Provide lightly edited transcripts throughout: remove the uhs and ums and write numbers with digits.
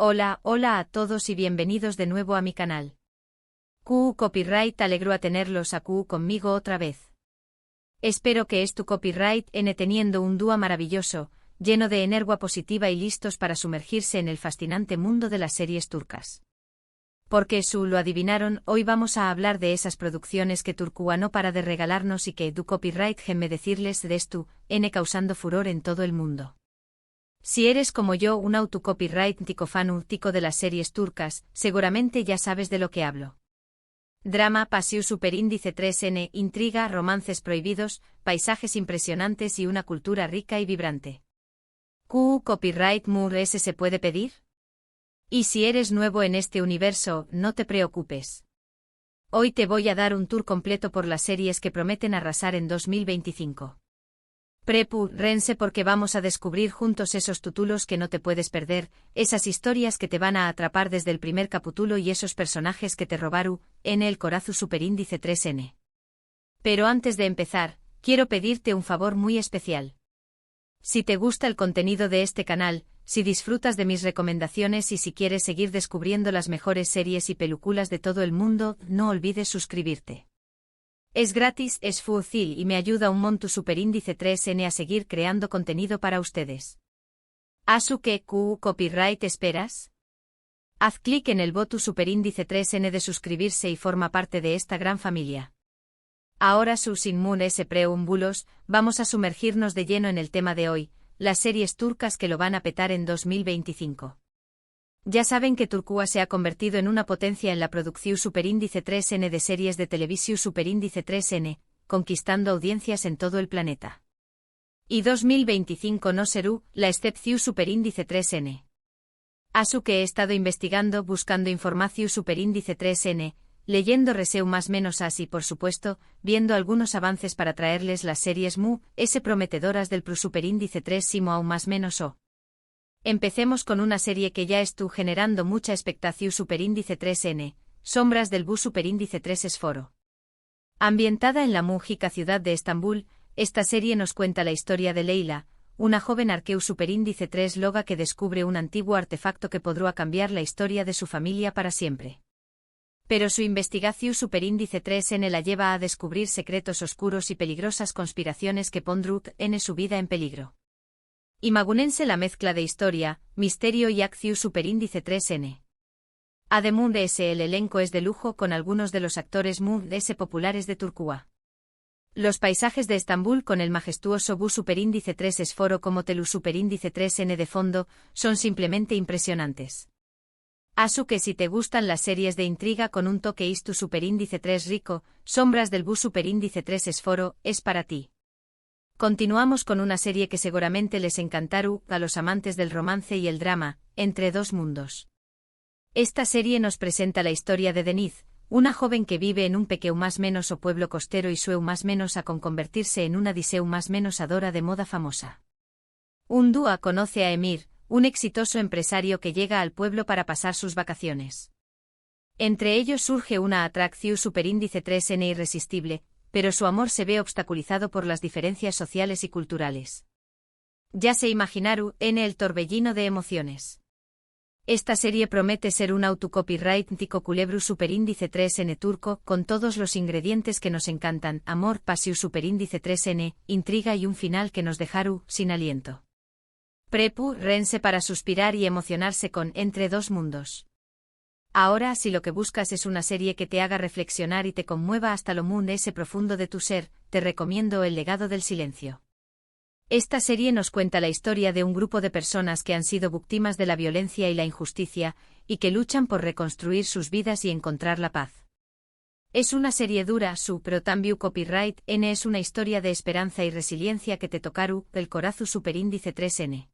Hola, hola a todos y bienvenidos de nuevo a mi canal. QU Copyright, alegro a tenerlos a QU conmigo otra vez. Espero que es tu copyright teniendo un dúo maravilloso, lleno de energía positiva y listos para sumergirse en el fascinante mundo de las series turcas. Porque lo adivinaron, hoy vamos a hablar de esas producciones que Turquía no para de regalarnos y que du copyright me decirles de esto, causando furor en todo el mundo. Si eres como yo un autocopyright fanático de las series turcas, seguramente ya sabes de lo que hablo. Drama, pasión superíndice 3N, intriga, romances prohibidos, paisajes impresionantes y una cultura rica y vibrante. ¿QU Copyright ese se puede pedir? Y si eres nuevo en este universo, no te preocupes. Hoy te voy a dar un tour completo por las series que prometen arrasar en 2025. Prepárense porque vamos a descubrir juntos esos títulos que no te puedes perder, esas historias que te van a atrapar desde el primer capítulo y esos personajes que te robaron en el corazón superíndice 3N. Pero antes de empezar, quiero pedirte un favor muy especial. Si te gusta el contenido de este canal, si disfrutas de mis recomendaciones y si quieres seguir descubriendo las mejores series y películas de todo el mundo, no olvides suscribirte. Es gratis, es fácil y me ayuda un montón superíndice 3N a seguir creando contenido para ustedes. ¿Asu que QU Copyright esperas? Haz clic en el botón superíndice 3N de suscribirse y forma parte de esta gran familia. Ahora sin más preámbulos, vamos a sumergirnos de lleno en el tema de hoy, las series turcas que lo van a petar en 2025. Ya saben que Turquía se ha convertido en una potencia en la producción superíndice 3N de series de televisión superíndice 3N, conquistando audiencias en todo el planeta. Y 2025 no será la excepción superíndice 3N. Asu que he estado investigando, buscando información superíndice 3N, leyendo reseu más menos así por supuesto, viendo algunos avances para traerles las series prometedoras del superíndice 3 simo aún más menos o. Empecemos con una serie que ya estuvo generando mucha expectación superíndice 3N, Sombras del Bu superíndice 3 Esforo. Ambientada en la múgica ciudad de Estambul, esta serie nos cuenta la historia de Leila, una joven arqueu superíndice 3 loga que descubre un antiguo artefacto que podrá cambiar la historia de su familia para siempre. Pero su investigación superíndice 3N la lleva a descubrir secretos oscuros y peligrosas conspiraciones que pondrán su vida en peligro. Imagínense la mezcla de historia, misterio y acción superíndice 3N. Además de ese el elenco es de lujo con algunos de los actores populares de Turquía. Los paisajes de Estambul con el majestuoso Bu superíndice 3 Esforo como Telu superíndice 3N de fondo, son simplemente impresionantes. Asu que si te gustan las series de intriga con un toque istu superíndice 3 rico, Sombras del Bu superíndice 3 Esforo, es para ti. Continuamos con una serie que seguramente les encantará a los amantes del romance y el drama, Entre dos mundos. Esta serie nos presenta la historia de Deniz, una joven que vive en un pequeño más menos o pueblo costero y sueu más menos a convertirse en una diseu más menos adora de moda famosa. Un dúa conoce a Emir, un exitoso empresario que llega al pueblo para pasar sus vacaciones. Entre ellos surge una atracción superíndice 3N irresistible, pero su amor se ve obstaculizado por las diferencias sociales y culturales. Ya se imaginaron el torbellino de emociones. Esta serie promete ser un autocopyright culebru superíndice 3N turco con todos los ingredientes que nos encantan: amor, pasión superíndice 3N, intriga y un final que nos dejaru sin aliento. Prepárense para suspirar y emocionarse con Entre dos mundos. Ahora, si lo que buscas es una serie que te haga reflexionar y te conmueva hasta lo profundo de tu ser, te recomiendo El legado del silencio. Esta serie nos cuenta la historia de un grupo de personas que han sido víctimas de la violencia y la injusticia, y que luchan por reconstruir sus vidas y encontrar la paz. Es una serie dura, pero también copyright es una historia de esperanza y resiliencia que te tocaru el corazón superíndice 3N.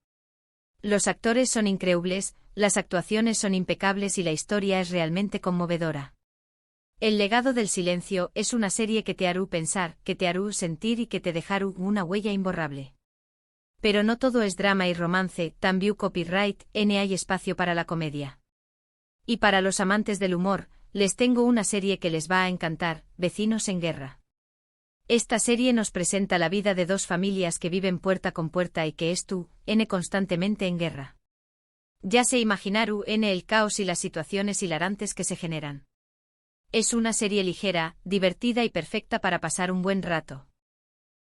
Los actores son increíbles, las actuaciones son impecables y la historia es realmente conmovedora. El legado del silencio es una serie que te hará pensar, que te hará sentir y que te dejará una huella imborrable. Pero no todo es drama y romance, también copyright hay espacio para la comedia. Y para los amantes del humor, les tengo una serie que les va a encantar, Vecinos en Guerra. Esta serie nos presenta la vida de dos familias que viven puerta con puerta y que constantemente en guerra. Ya se imaginaron el caos y las situaciones hilarantes que se generan. Es una serie ligera, divertida y perfecta para pasar un buen rato.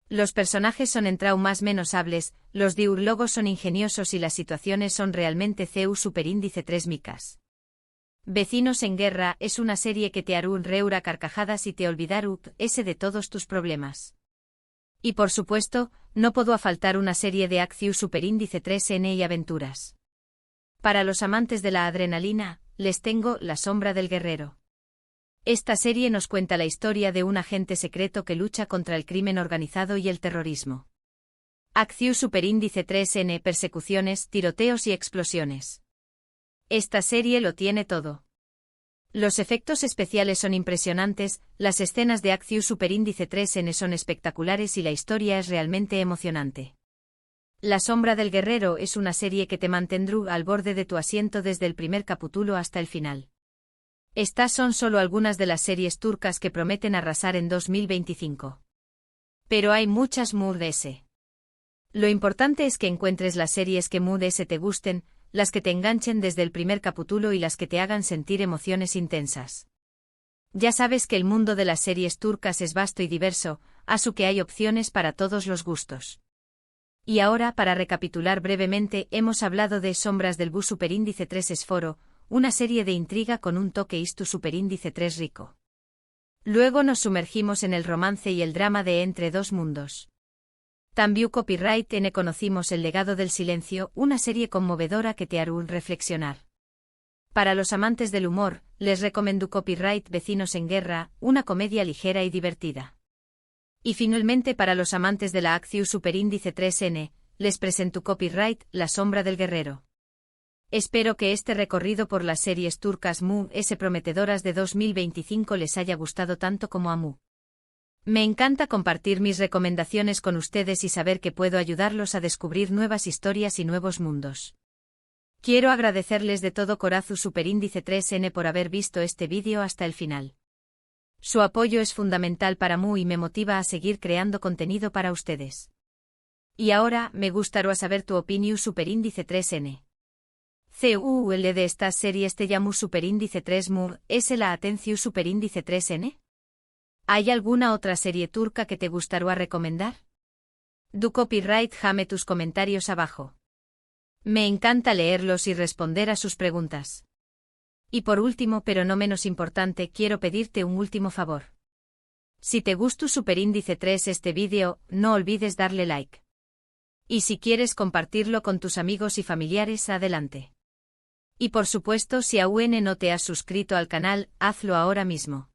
Los personajes son más menos hables, los diálogos son ingeniosos y las situaciones son realmente superíndice 3 micas. Vecinos en Guerra es una serie que te hará reír a carcajadas y te olvidará de todos tus problemas. Y por supuesto, no puedo faltar una serie de acción superíndice 3N y aventuras. Para los amantes de la adrenalina, les tengo La sombra del guerrero. Esta serie nos cuenta la historia de un agente secreto que lucha contra el crimen organizado y el terrorismo. Acción superíndice 3N, persecuciones, tiroteos y explosiones. Esta serie lo tiene todo. Los efectos especiales son impresionantes, las escenas de acción superíndice 3N son espectaculares y la historia es realmente emocionante. La sombra del guerrero es una serie que te mantendrá al borde de tu asiento desde el primer capítulo hasta el final. Estas son solo algunas de las series turcas que prometen arrasar en 2025. Pero hay muchas ese. Lo importante es que encuentres las series que ese te gusten, las que te enganchen desde el primer capítulo y las que te hagan sentir emociones intensas. Ya sabes que el mundo de las series turcas es vasto y diverso, así que hay opciones para todos los gustos. Y ahora, para recapitular brevemente, hemos hablado de Sombras del Bu superíndice 3 Esforo, una serie de intriga con un toque istu superíndice 3 rico. Luego nos sumergimos en el romance y el drama de Entre dos mundos. También Copyright N conocimos El legado del silencio, una serie conmovedora que te hará reflexionar. Para los amantes del humor, les recomiendo Copyright Vecinos en Guerra, una comedia ligera y divertida. Y finalmente para los amantes de la acción superíndice 3N, les presento Copyright La sombra del guerrero. Espero que este recorrido por las series turcas prometedoras de 2025 les haya gustado tanto como a mí. Me encanta compartir mis recomendaciones con ustedes y saber que puedo ayudarlos a descubrir nuevas historias y nuevos mundos. Quiero agradecerles de todo corazón superíndice 3N por haber visto este vídeo hasta el final. Su apoyo es fundamental para mí y me motiva a seguir creando contenido para ustedes. Y ahora, me gustaría saber tu opinión superíndice 3N. ¿Cuál de estas series te llamo superíndice 3 es la atención superíndice 3N? ¿Hay alguna otra serie turca que te gustaría recomendar? Du Copyright jame tus comentarios abajo. Me encanta leerlos y responder a sus preguntas. Y por último, pero no menos importante, quiero pedirte un último favor. Si te gustó superíndice 3 este vídeo, no olvides darle like. Y si quieres compartirlo con tus amigos y familiares, adelante. Y por supuesto, si aún no te has suscrito al canal, hazlo ahora mismo.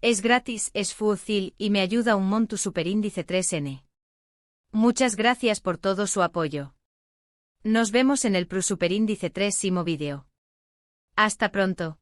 Es gratis, es fácil y me ayuda un montón superíndice 3N. Muchas gracias por todo su apoyo. Nos vemos en el superíndice 3 vídeo. Hasta pronto.